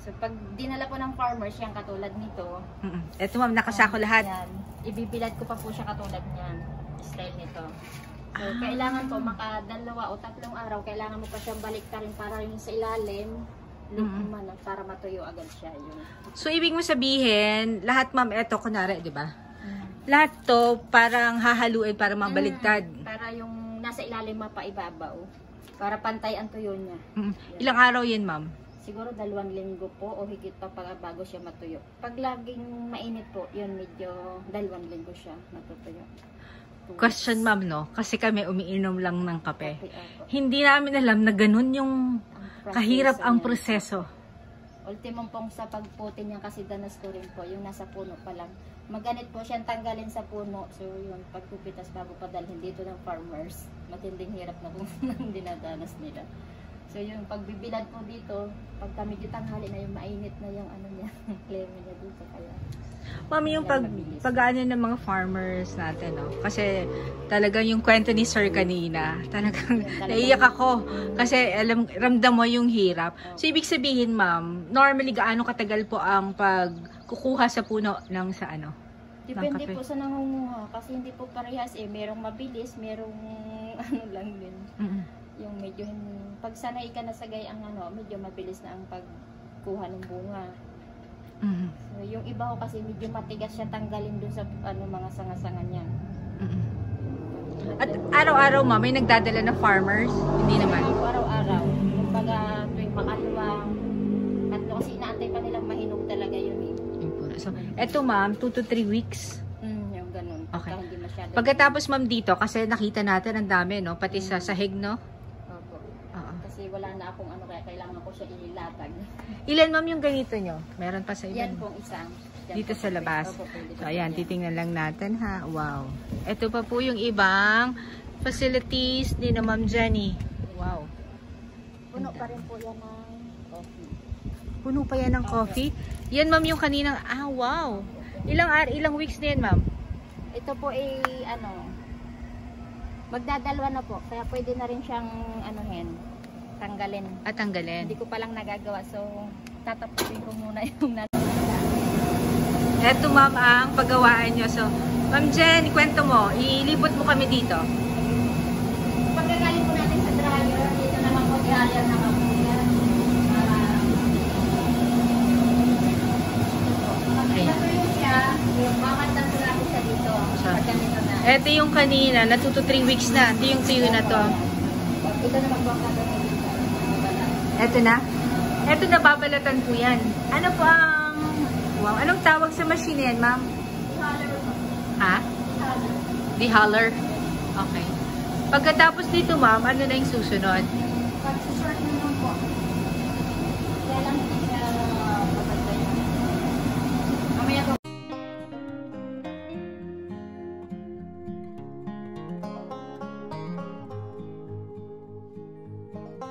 So, pag dinala po ng farmers, yung katulad nito. Ito ma'am, nakasako lahat. Yan. Ibibilad ko pa po siya katulad niyan. Style nito. So, kailangan po makadalawa o 3 araw, kailangan mo pa siyang baliktarin para yung sa ilalim, para matuyo agad siya. Yun. So, ibig mo sabihin, lahat ma'am, eto, kunwari, di ba? Lahat to, parang hahaluin para mabaligtad. Para yung nasa ilalim mapaibabaw. Para pantay ang tuyo niya. Ilang araw yan ma'am? Siguro 2 linggo po o higit pa bago siya matuyo. Pag laging mainit po, yun medyo 2 linggo siya matutuyo. Question ma'am, no? Kasi kami umiinom lang ng kape. Hindi namin alam na ganun yung kahirap ang proseso. Ultimum pong sa pagputi niya kasi danas ko rin po, yung nasa puno pa lang. Maganit po siyang tanggalin sa puno. So yun, pagpupitas bago padalhin dito ng farmers, matinding hirap na kung dinadanas nila. So yung pagbibilad po dito, pag kami tanghali na yung mainit na yung ano niya, klema niya dito kaya. Ma'am, yung pag-ano ng mga farmers natin, no? Kasi talagang yung kwento ni Sir kanina, talagang naiyak ako. Kasi ramdam mo yung hirap. So ibig sabihin, ma'am, normally gaano katagal po ang pagkukuha sa puno ng sa ano? Depende po sa nangunguha. Kasi hindi po parehas eh. Merong mabilis, merong ano lang din. Yung medyo, pag sanay ka na sa gayang ano, medyo mabilis na ang pagkuha ng bunga. So, yung iba ko kasi medyo matigas siya tanggalin dun sa ano, mga sanga-sanga niya. At araw-araw ma, may nagdadala na farmers? Hindi naman? Araw-araw. Kumbaga tuwing makaliwang, tatlo kasi inaantay pa nilang mahinog talaga yun eh. So, eto ma'am, 2 to 3 weeks? Yung ganun. Okay. Hindi masyado. Pagkatapos ma'am dito, kasi nakita natin ang dami, no? Pati sa sahig, no? Opo. Kasi wala na akong ano, kaya kailangan ko siya ililatag. Ilan ma'am yung ganito nyo? Meron pa sa iba? Yan pong isang. Dito sa labas. So, ayan, titingnan lang natin ha. Wow. Ito pa po yung ibang facilities ni na Ma'am Jenny. Wow. Puno pa rin po yan ng coffee. Puno pa yan ng coffee? Yan ma'am yung kaninang, wow. Ilang weeks na yan ma'am? Ito po ay ano, magdadalwa na po. Kaya pwede na rin siyang anuhin, tanggalin. Tanggalin. Hindi ko pa lang nagagawa. So, tatapusin ko muna yung Eto ma'am ang paggawaan nyo. So, Ma'am Jen, kwento mo. Ilibot mo kami dito. Pagkagaling po natin sa dryer, dito naman po i-dryer naman po yan. Pag-natuyo siya, mamandan po natin siya dito. Pagkanito na. Eto yung kanina, na 2 to 3 weeks na. Ito yung tuyo na to. Ito naman po ang gagawin dito. Eto na? Eto na, babalatan po yan. Ano po ang... Wow, anong tawag sa machine yan, ma'am? Ha? Dehuller. Okay. Pagkatapos dito, ma'am, ano na yung susunod? Pag-sort naman po. Kaya lang hindi siya mabantay. Mamaya po.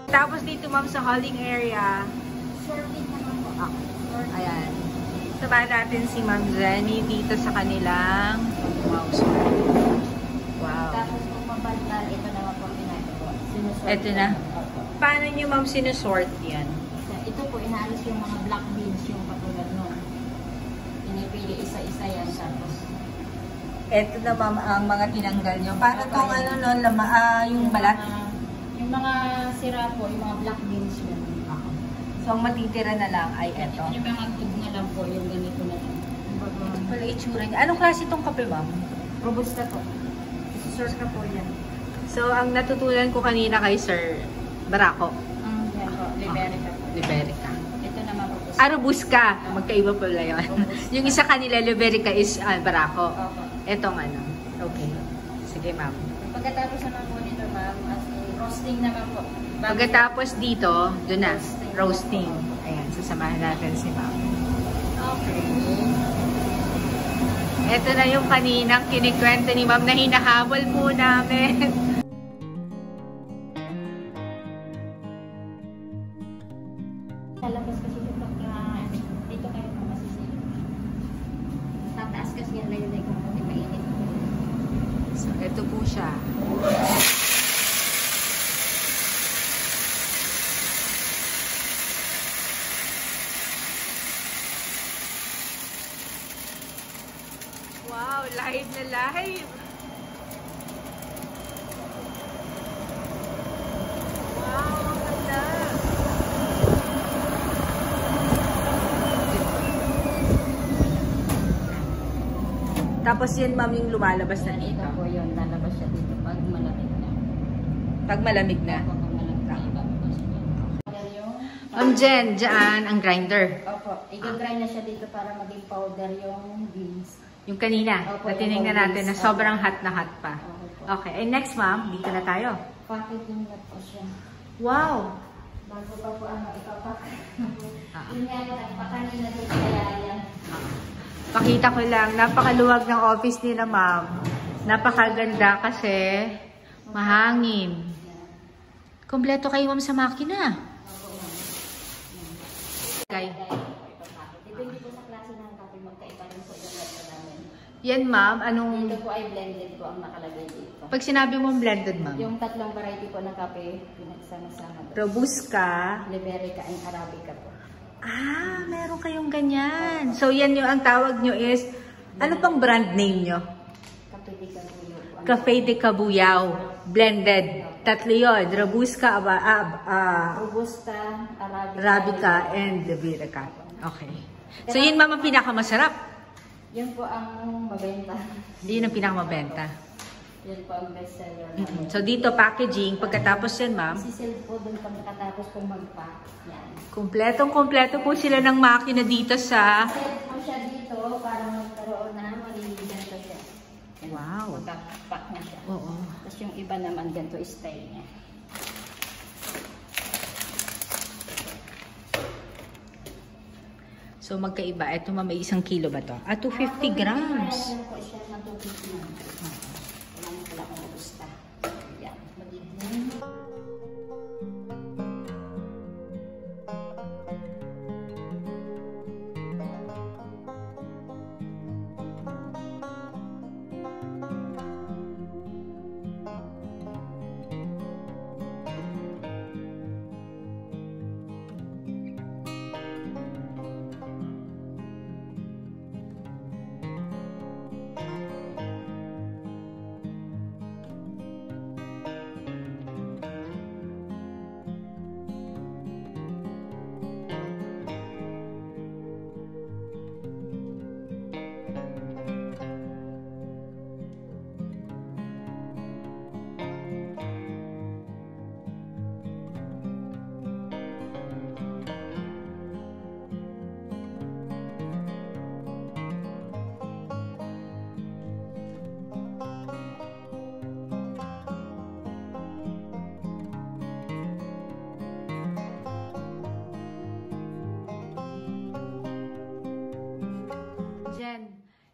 Tapos dito, ma'am, sa hauling area. Sorting naman po. Ayan. Sabahan natin si Ma'am Jenny dito sa kanilang wow. Tapos kung mabantal, ito naman po ginagawa. Ito na. Paano nyo ma'am sinusort yan? Ito po, inaalis yung mga black beans, yung katulad nun. Inipili isa-isa yan. Tapos, ito na ma'am ang mga tinanggal nyo. Para kung ano no, yung balat? Yung mga sira po, yung mga black beans yun. So, ang matitira na lang ay ito. Yung mga tube na lang po, yung ganito na lang. Ito pala itsura niya. Anong klase itong kape, ma'am? Robusta po. Source ka po yan. So, ang natutunan ko kanina kay Sir Barako. Yan po, Liberica po. Liberica. Ito naman po. Robusta. Magkaiba pala yun. Yung isa kanila, Liberica is Barako. Opo. Etong ano. Okay. Sige, ma'am. Pagkatapos naman po nito, ma'am, as in, roasting naman po. Pagkatapos dito, doon na. Roasting. Ayan, sasamahan natin si ma'am. Okay. Ito na yung kaninang kinikwento ni ma'am na hinahabol po namin. Lalabas kasi ito pagka dito kayo po masisili. Tataas kasi yan layo kung hindi mainit. So, ito po siya. Wow, live na live! Wow, ang ganda! Tapos yan, ma'am, yung lumalabas na dito. Ito po yun, lalabas siya dito pag malamig na. Pag malamig na. Pag malamig na, iba po siya. Yung Ma'am Jen, dyan ang grinder. opo, i-grind na siya dito para maging powder yung beans. Yung kanina, Opo, na tinignan yung natin na beans. sobrang hot na hot pa. Opo. Okay, and next, ma'am, dito na tayo. Packaging na po siya. Wow! Bago pa po ipapak. Ah. Yun nga po, nagpakanina dito kaya yan. Pakita ko lang, napakaluwag ng office nila, ma'am. Napakaganda kasi mahangin. Kompleto kayo, ma'am, sa makina. Okay. Depende po sa klase ng kape, magkaiba rin po yung lasa namin. Yan, ma'am, anong... Dito po ay blended po ang nakalagay dito. Pag sinabi mong blended, ma'am? Yung tatlong variety po ng kape, pinagsama-sama doon. Robusta. Liberica and Arabica po. Ah, meron kayong ganyan. So, yan yung ang tawag nyo is, ano pang brand name nyo? Cafe de Cabullo po. Cafe de Cabuyao. Blended. Tatlo yun. Robusta, Robusta, Arabica, Arabica, and Liberica. Okay. So, yun, ma'am, ang pinakamasarap. Yun po ang mabenta. Yun ang pinakamabenta. Yun po ang bestseller. So, dito, packaging. Pagkatapos yan, ma'am, Isisil po doon pag nakatapos pong mag-pack. Yan. kompletong-kompleto po sila ng makina dito sa... Set po siya dito para magkaroon na magiging ganito siya. Yan. Wow. Magka-pack na siya. Oo. Tapos yung iba naman ganito style niya. So, magkaiba. Ito, ma'am, may 1 kilo ba to? 250 grams. Yan po siya na 250 grams. Wala na pala akong robusta. Yan. Magiging...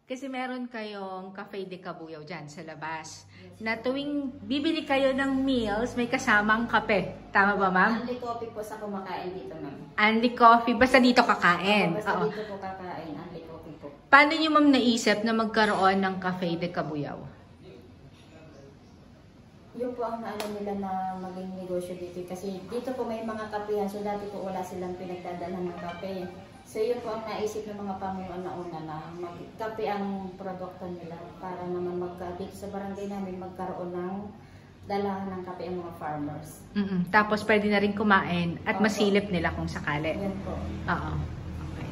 Kasi meron kayong Cafe de Cabuyao dyan sa labas. Na tuwing bibili kayo ng meals, may kasamang kape. Tama ba, ma'am? Only coffee po sa kumakain dito, ma'am. Only coffee. Basta dito kakain. Basta Oo. dito po kakain. Only coffee po. Paano nyo, ma'am, naisip na magkaroon ng Cafe de Cabuyao? Yun po ang naalam nila na maging negosyo dito. Kasi dito po may mga kapehan. So dati po wala silang pinagdadala ng kape. So yun po ang naisip ng mga pamunuan na una na magkape ang produkto nila para naman dito sa barangay namin magkaroon ng dalahan ng kape ang mga farmers. Tapos pwede na rin kumain at masilip nila kung sakali. Yan po. Oo. Okay.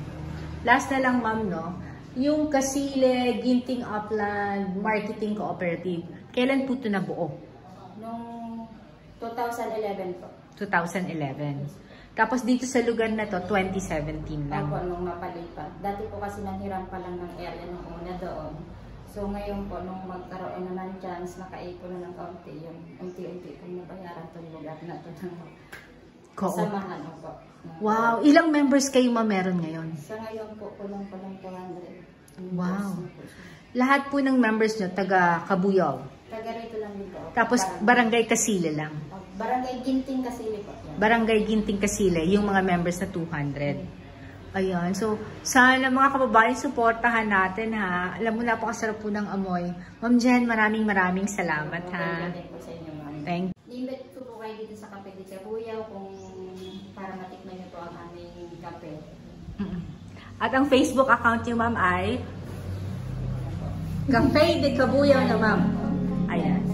Last na lang, ma'am, no? Yung Kasile Ginting Upland Marketing Cooperative, kailan po ito nabuo? Nung 2011 po. 2011. Tapos dito sa lugar na to, 2017 lang. Opo, nung mapalipat. Dati po kasi nanghiram pa lang ng area nung una doon. So ngayon po, nung magkaroon na ng chance, nakaipon na ng kaunti yun. Unti-unti po nabayaran itong lugar na ito ng samahan po. Wow! Ilang members kayo meron ngayon? Sa ngayon po, kulang 200. Wow! Lahat po ng members nyo, taga Kabuyao? Taga rito lang dito. Tapos Barangay Kasile lang? Barangay Ginting Kasile po. Yan. Barangay Ginting Kasile, yung mga members na 200. Ayan. So, sana mga kababayan, suportahan natin ha. Alam mo, napakasarap po ng amoy. Ma'am Jen, maraming salamat ha. Thank you. I-invite ko po kayo dito sa Cafe de Cabuyao kung para matikman niyo po ang aming kape. At ang Facebook account niyo, ma'am, ay Cafe de Cabuyao na, ma'am. Ayan.